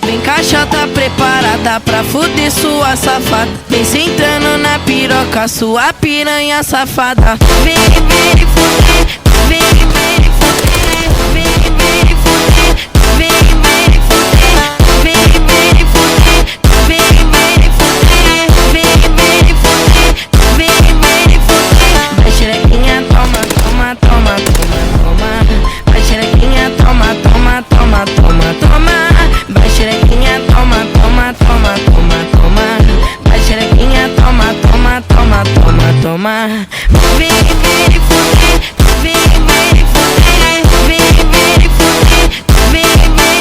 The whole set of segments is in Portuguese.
Vem caixota preparada pra fuder sua safada. Vem sentando na piroca, sua piranha safada. Vem fuder, vem fuder, vem fuder, vem fuder, vem fuder, vem fuder, vem fuder, vem fuder. Vai xerequinha, toma, toma, toma, toma, toma. Vai xerequinha, toma, toma, toma, toma, toma. Vai xerequinha, toma, toma, toma, toma, toma. Vai xerequinha, toma, toma, toma, toma, toma. Vem fuder, vem fuder, vem fuder, vem fuder, vem fuder, vem fuder, vem fuder.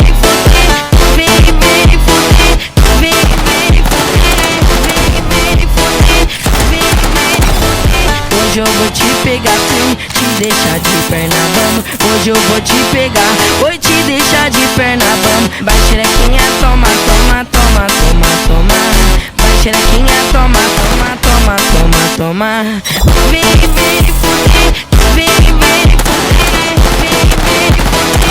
Hoje eu vou te pegar, sim, te deixar de perna bamba. Hoje eu vou te pegar, oi, te deixar de perna bamba. Vai xerequinha, toma, toma, toma, toma, toma. Vai xerequinha, toma, toma, toma, toma, toma. Vem fuder, vem fuder, vem fuder, vem fuder, vem fuder,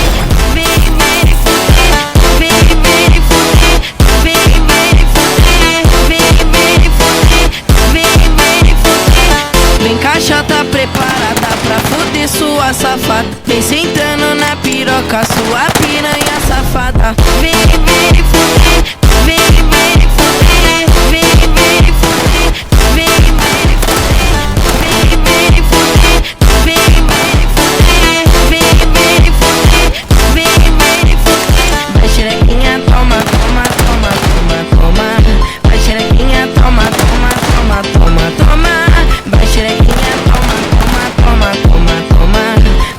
vem fuder, vem fuder. Vem caixota preparada pra fuder sua safada. Vem sentando na piroca, sua piranha safada. Vem fuder, vem fuder, vem fuder, vem fuder, vem fuder, vem fuder, vem fuder, vem fuder. Vai xerequinha, toma, toma, toma, toma, toma. Vai xerequinha, toma, toma, toma, toma, toma. Vai xerequinha, toma, toma, toma, toma, toma.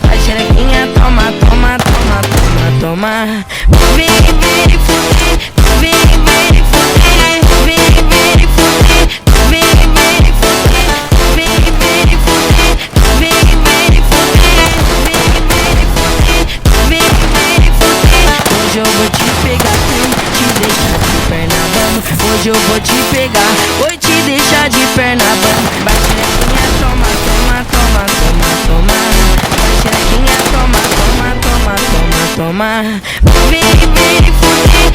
Vai xerequinha, toma, toma, toma, toma, toma. Vem fuder, vem fuder, vem fuder, vem fuder, vem fuder, vem fuder, vem fuder. Hoje eu vou te pegar, sim, te deixar de perna bamba. Hoje eu vou te pegar, oi, te deixar de perna bamba. Vai xerequinha, toma, toma, toma, toma, toma. Vai xerequinha, toma, toma, toma, toma, toma. Vem fuder,